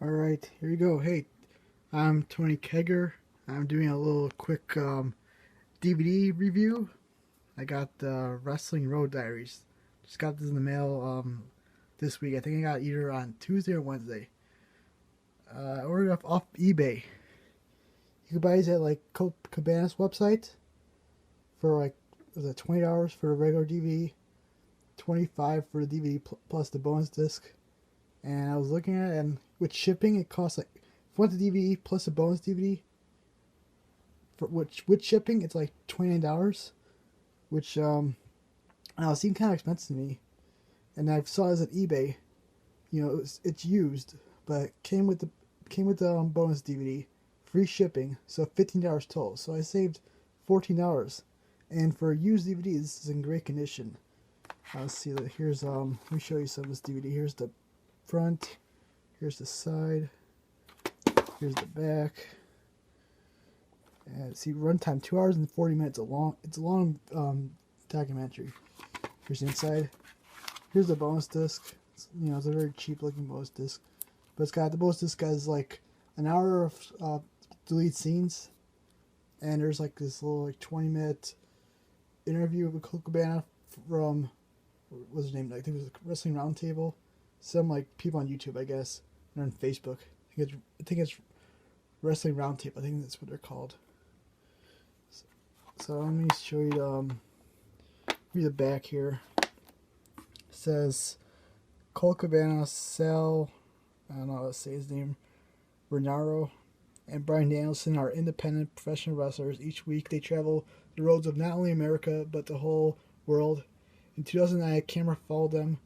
Alright, here you go. Hey, I'm Tony Kegger. I'm doing a little quick DVD review. I got the Wrestling Road Diaries. Just got this in the mail this week. I think I got either on Tuesday or Wednesday. I ordered it off eBay. You can buy these at like Colt Cabana's website for like, was it $20 for a regular DVD, 25 for the DVD plus the bonus disc. And I was looking at it, and with shipping, it costs like, if you want the DVD plus a bonus DVD, for which with shipping, it's like $29, which I know, it seemed kind of expensive to me. And I saw this at eBay. You know, it's used, but it came with the bonus DVD, free shipping, so $15 total. So I saved $14, and for a used DVD, this is in great condition. Let's see. Here's let me show you some of this DVD. Here's the front. Here's the side. Here's the back. And see, runtime 2 hours and 40 minutes. It's a long documentary. Here's the inside. Here's the bonus disc. It's a very cheap looking bonus disc, but the bonus disc has like an hour of deleted scenes, and there's like this little like 20-minute interview with Colt Cabana from, what was his name? I think it was Wrestling Roundtable. Some like people on YouTube, I guess, and on Facebook. I think it's Wrestling Roundtable. I think that's what they're called. So let me show you the back here. It says Colt Cabana, Sal, I don't know how to say his name, Rinuaro, and Bryan Danielson are independent professional wrestlers. Each week they travel the roads of not only America but the whole world. In 2009, a camera followed them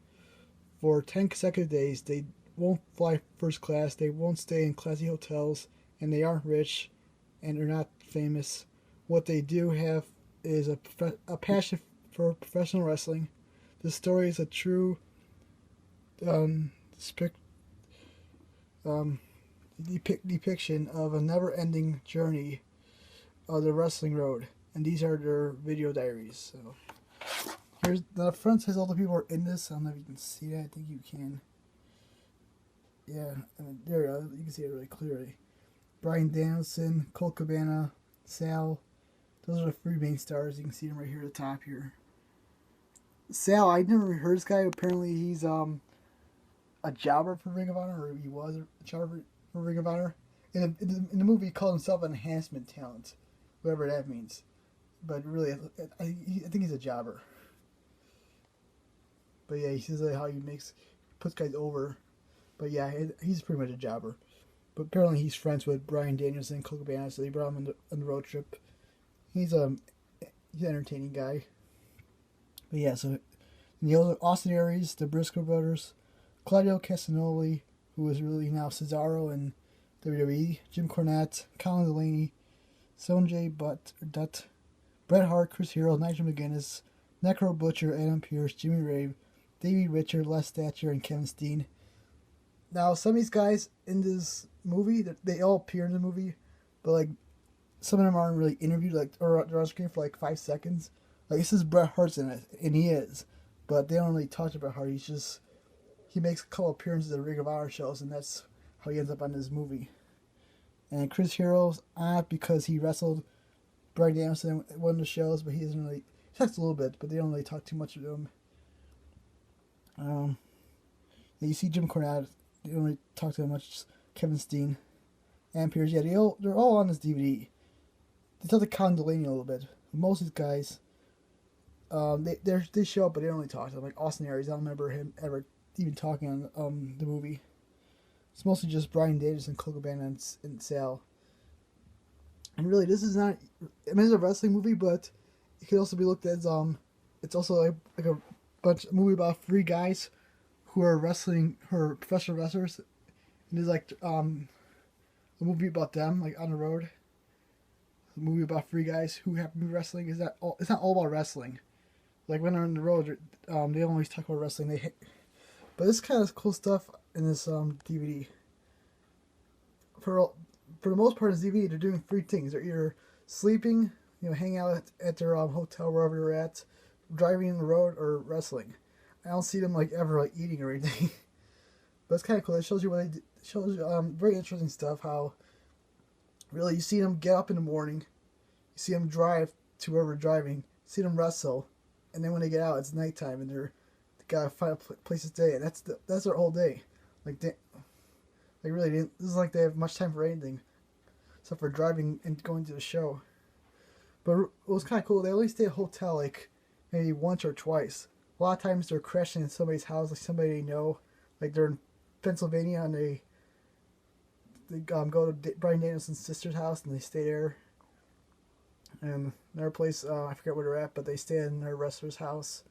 for 10 consecutive days. They won't fly first class, they won't stay in classy hotels, and they aren't rich, and they're not famous. What they do have is a passion for professional wrestling. This story is a true depiction of a never-ending journey of the wrestling road, and these are their video diaries. So here's the front. Says all the people are in this. I don't know if you can see that. I think you can. Yeah, and there you go. You can see it really clearly. Bryan Danielson, Colt Cabana, Sal. Those are the three main stars. You can see them right here at the top here. Sal, I never heard this guy. Apparently, he's a jobber for Ring of Honor, or he was a jobber for Ring of Honor. In the movie, he called himself an enhancement talent, whatever that means. But really, I think he's a jobber. But yeah, he says how he puts guys over. But yeah, he's pretty much a jobber. But apparently, he's friends with Bryan Danielson and Colt Cabana, so they brought him on the road trip. He's an entertaining guy. But yeah, so the other Austin Aries, the Briscoe brothers, Claudio Castagnoli, who is really now Cesaro in WWE, Jim Cornette, Colin Delaney, Sonjay Dutt, Bret Hart, Chris Hero, Nigel McGuinness, Necro Butcher, Adam Pearce, Jimmy Rave, Davey Richard, Les Thatcher, and Kevin Steen. Now, some of these guys in this movie, they all appear in the movie, but like some of them aren't really interviewed, like, or they're on screen for like 5 seconds. Like, this is Bret Hart's in it, and he is, but they don't really talk about Hart. He makes a couple appearances at Ring of Honor shows, and that's how he ends up on this movie. And Chris Hero's on it because he wrestled Bryan Danielson at one of the shows, but he talks a little bit, but they don't really talk too much of him. You see Jim Cornette, they don't really talk to him much. Kevin Steen, and Pierce, yeah, they're all on this DVD. They talk to Colin Delaney a little bit. Most of these guys, they show up, but they don't really talk to them. Like Austin Aries, I don't remember him ever even talking on the movie. It's mostly just Bryan Danielson, Colt Cabana, and Sal. And really, this is not. I mean, it's a wrestling movie, but it could also be looked at as it's also like a movie about three guys who are professional wrestlers, and there's like a movie about them, like on the road. A movie about three guys who happen to be wrestling. It's not all about wrestling. Like when they're on the road, they don't always talk about wrestling. But this kind of cool stuff in this DVD. For the most part, in this DVD, they're doing three things. They're either sleeping, hanging out at their hotel wherever they're at, driving on the road, or wrestling. I don't see them like ever like eating or anything. But it's kind of cool. It shows you what they do. Shows very interesting stuff. How really you see them get up in the morning, you see them drive to wherever they're driving, see them wrestle, and then when they get out, it's nighttime, and they gotta find a place to stay, and that's their whole day. Like really didn't. This is like they have much time for anything, except for driving and going to the show. But it was kind of cool. They only stay at a hotel like maybe once or twice. A lot of times they're crashing in somebody's house, like somebody they know. Like they're in Pennsylvania and they go to Bryan Danielson's sister's house and they stay there. And another place, I forget where they're at, but they stay in their wrestler's house.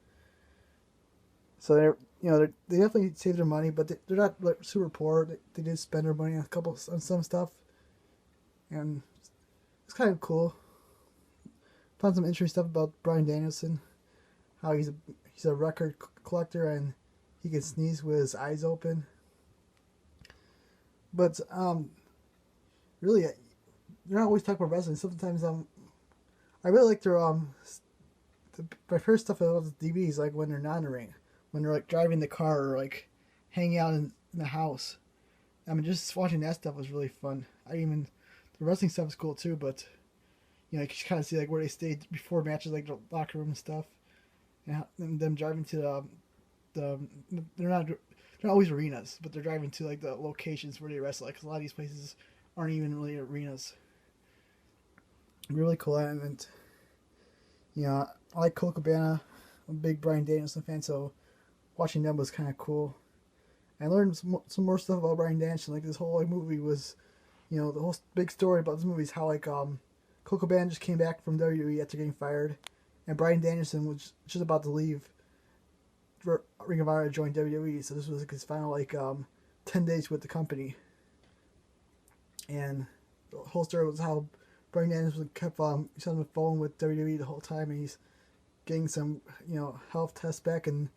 So they definitely save their money, but they're not like, super poor. They did spend their money on some stuff, and it's kind of cool. Found some interesting stuff about Bryan Danielson, how he's a record collector and he can sneeze with his eyes open. But really, they're not always talking about wrestling. Sometimes I really like their my favorite stuff about the DVDs, like when they're not in the ring, when they're like driving the car or like hanging out in the house. I mean, just watching that stuff was really fun. The wrestling stuff is cool too, but you know, you can kind of see like where they stayed before matches, like the locker room and stuff, and them driving to they're not always arenas, but they're driving to like the locations where they wrestle. Like 'cause a lot of these places aren't even really arenas. Really cool, and you know, I like Colt Cabana. I'm a big Bryan Danielson fan, so watching them was kind of cool. I learned some more stuff about Bryan Danielson. Like this whole movie was, you know, the whole big story about this movie is how like Colt Cabana just came back from WWE after getting fired, and Bryan Danielson was just about to leave for Ring of Honor to join WWE. So this was like his final like 10 days with the company, and the whole story was how Bryan Danielson kept he's on the phone with WWE the whole time, and he's getting some health tests back, and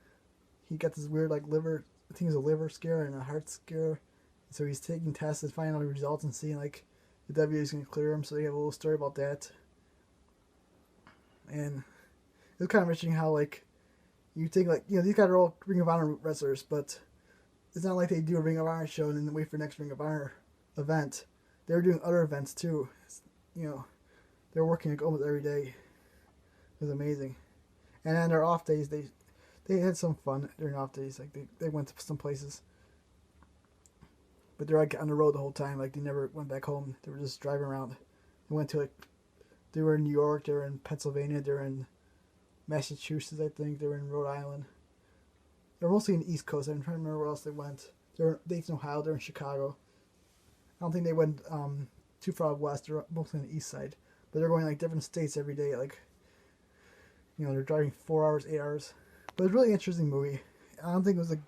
he got this weird like liver. I think it's a liver scare and a heart scare. So he's taking tests and finding out the results and seeing like the WWE is going to clear him. So they have a little story about that. And it was kind of interesting how like you think like these guys are all Ring of Honor wrestlers, but it's not like they do a Ring of Honor show and then wait for the next Ring of Honor event. They're doing other events too. They're working like almost every day. It was amazing. And on their off days, they had some fun during off days. Like they went to some places, but they're like on the road the whole time. Like they never went back home. They were just driving around. They were in New York. They were in Pennsylvania. They were in Massachusetts. I think they were in Rhode Island. They're mostly in the East Coast. I'm trying to remember where else they went. They're in Dayton, Ohio. They're in Chicago. I don't think they went too far west. They're mostly on the east side. But they're going like different states every day. Like they're driving 4 hours, 8 hours. But it's a really interesting movie. I don't think it wasn't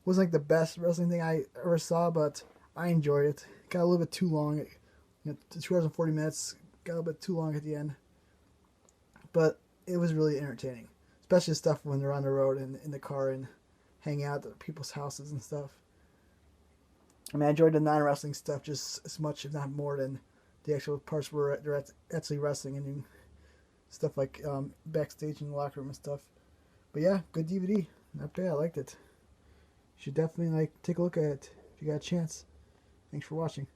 like the best wrestling thing I ever saw, but I enjoyed it. It got a little bit too long. 2 hours and 40 minutes. Got a little bit too long at the end. But it was really entertaining. Especially stuff when they're on the road and in the car and hanging out at people's houses and stuff. I mean, I enjoyed the non-wrestling stuff just as much, if not more, than the actual parts where they're actually wrestling and doing stuff like backstage in the locker room and stuff. But yeah, good DVD. Not bad. I liked it. You should definitely take a look at it if you got a chance. Thanks for watching.